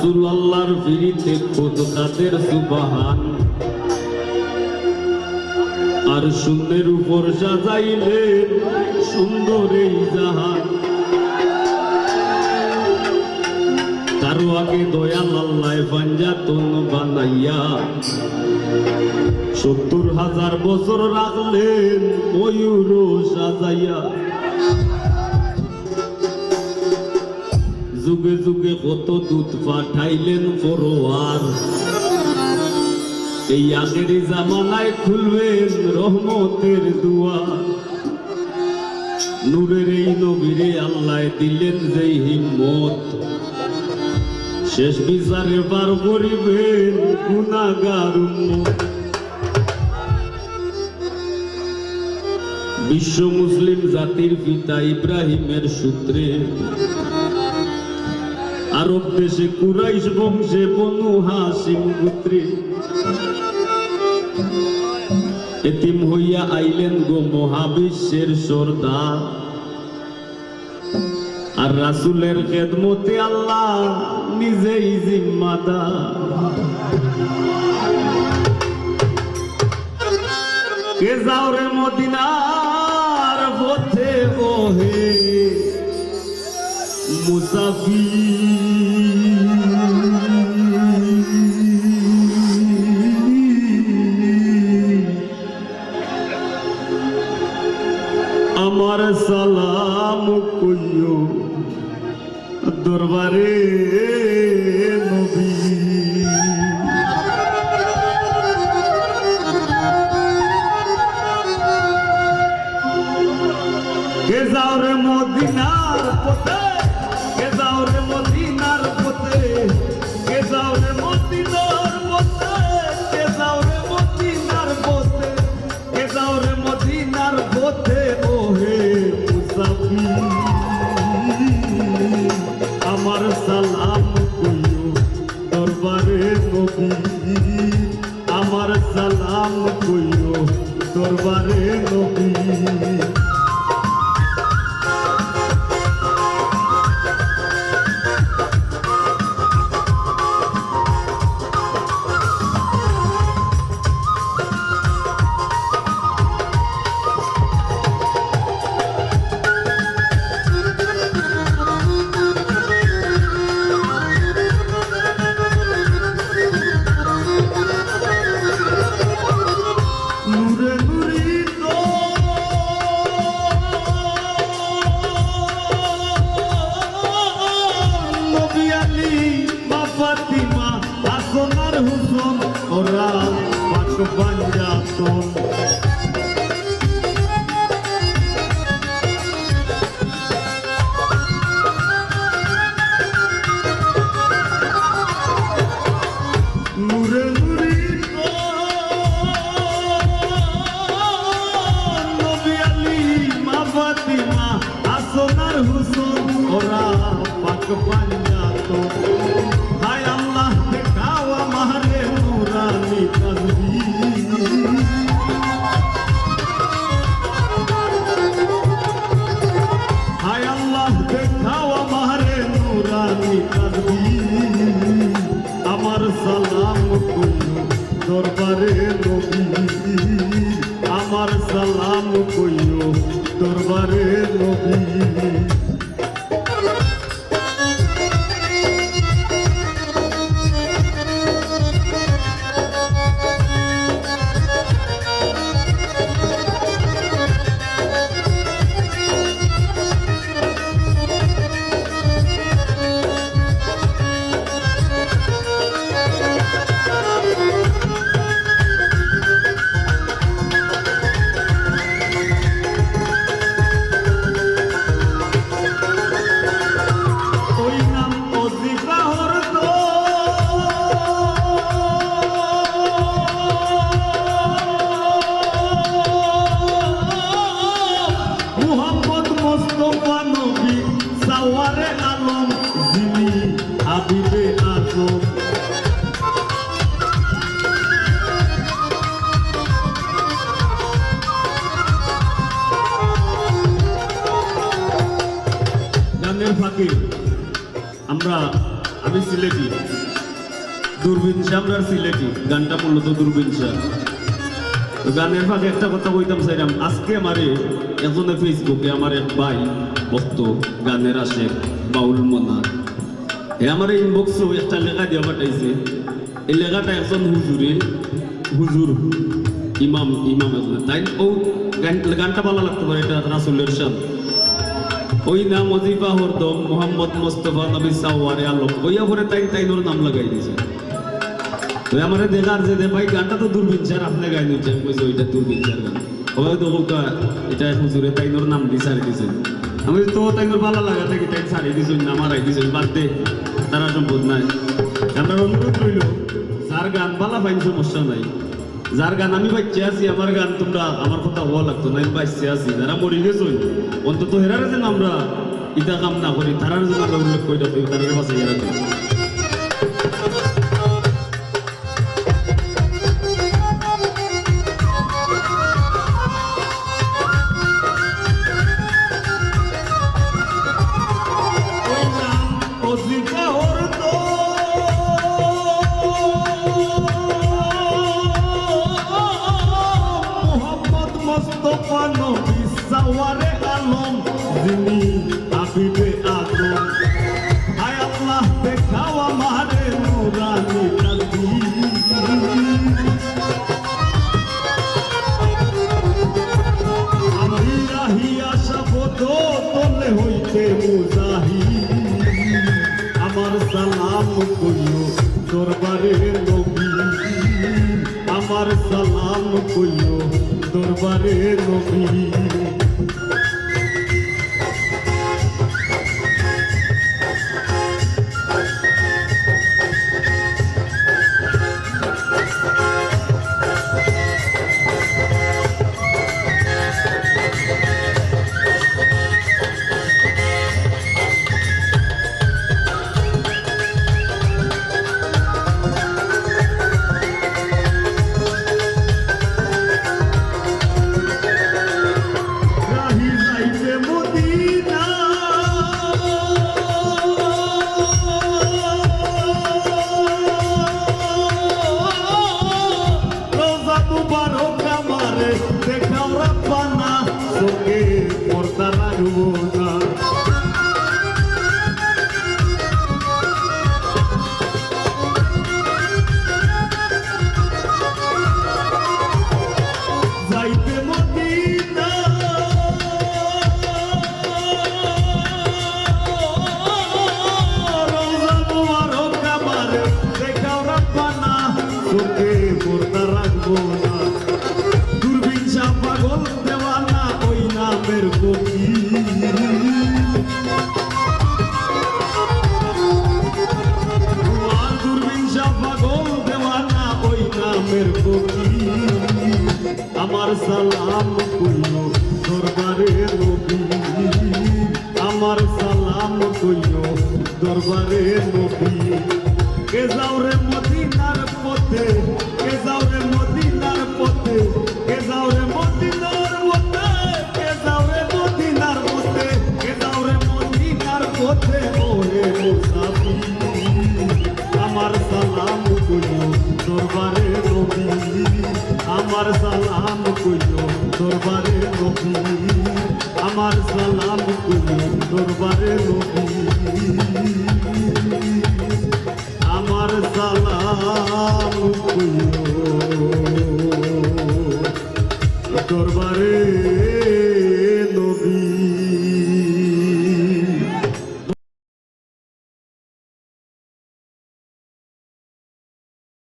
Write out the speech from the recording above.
রাসূল আল্লাহর ফিরিতে খোদ কাদের সুবহান আর শূন্যের উপর সাজাইলেন সুন্দর এই জাহান কারো আগে দয়াল আল্লাহ পাঞ্জাতন বানাইয়া ৭০,০০০ বছর রাখলেন ময়ূর সাজাইয়া যুগে যুগে কত দূত পাঠাইলেন ফরোয়ার এই আগের জামানায় খুলবেন রহমতের দুয়ার নূরের এই নবীরে আল্লাহ দিলেন যেই হিম্মত শেষ বিচারে পার করিবেন গুনাহগার উম্মত বিশ্ব মুসলিম জাতির পিতা ইব্রাহিমের সূত্রে আরব দেশে কুরাইশ বংশে বনু হাশিম গোত্রে এতিম হইয়া আইলেন গো মহাবিশ্বের সর্দার আর রাসূলের খেদমতে আল্লাহ নিজেই জিম্মাদার কে যাও রে মদিনার পথে ওহে মুসাফির আমার সালাম কইও দরবারে নবী কে যাও রে মদিনার পথে কে যাও রে মদিনার পথে কে যাও রে মদিনার পথে কে যাও রে মদিনার পথে কে যাও রে মদিনার পথে ওহে মুসাফির আমার সালাম কইও দরবারে নবী আমার সালাম কইও দরবারে নবী ফাতিমা হাসান আর হুসেন ওরা পাক পাঞ্জাতন নূরে নূরি নবী আলী মা ফাতিমা হাসান আর হুসেন ওরা পাক পাঞ্জাতন হায় আল্লাহ দেখাও আমারে নূরানি তাসবিহ হায় আল্লাহ দেখাও আমারে নূরানি তাসবিহ আমার সালাম কইও দরবারে নবী আমার সালাম কইও দরবারে নবী আমরা আমি সিলেটি, দূরবীন শাহ আমরার সিলেটি, গানটা মূলত দূরবীন শাহ। তো গানের ফাঁকে একটা কথা কইতাম চাইলাম, আজকে আমারে একজনে ফেসবুকে আমার এক ভাই ভক্ত গানের আসে বাউল মনা, হে আমার ইনবক্সও একটা লেখা দিয়ে পাঠাইছে। এই লেখাটা একজন হুজুর ইমাম একজন, তাই ও গানটা ভালো লাগতে পারে, এটা রাসূলের শান। ওই নাম ওজিফা হরদম মোহাম্মদ মোস্তফা নবী সাওয়ারে আলম, ওইয়া পরে তাইনোর নাম লাগাই দিয়েছে। তো আমার দেখার যে ভাই গানটা তো দূরবীন শাহ, আপনি গাই নিচ্ছেন, কইছে ওইটা দূরবীন শাহ গান, সবাই তো এটা হুজুরে তাইনোর নাম দিয়ে সারি দিয়েছেন। আমি তো তাইনোর ভালো লাগা থাকি, তাই সারি দিয়েছেন নাম হারাই দিয়েছেন, বাদ দে, তারা সম্পদ নাই। আমার অনুরোধ রইল, যার গান ভালো পাইন সমস্যা নাই, যার গান আমি বাচ্চা আছি, আমার গান তোমরা আমার কথা হওয়া লাগতো না, আমি বাচ্চা আছি, যারা মরি গেছে অন্তত হেরারে যেন আমরা ইটা কাম না করি, তারার জন্য আমরা উল্লেখ করে রাখি, তাদের বাঁচাই রাখি। সাওয়ারে আলম যিনি আবিবে আজম, হায় আল্লাহ দেখাও আমারে নুরানি কালবি। আমি রাহিয়া শপথ তোলে হইতে মুজাহি, আমার সালাম কইও দরবারে নবী, আমার সালাম কইও দরবারে নবী। দূরবীন শাহ পাগল দেওয়ানা ওই নামের কবি, দূরবীন শাহ পাগল দেওয়ানা ওই নামের কবি। আমার সালাম কইও দরবারে নবী, আমার সালাম কইও দরবারে নবী। কে যাও রে মদিনার পথে, কে যাও রে মদিনার পথে, কে যাও রে মদিনার পথে, কে যাও রে মদিনার পথে, কে যাও রে মদিনার পথে, ওরে মুসাফির আমার সালাম কইও দরবারে নবী, আমার সালাম কইও দরবারে নবী, আমার সালাম কইও দরবারে নবী, আমার সালাম কইও দরবারে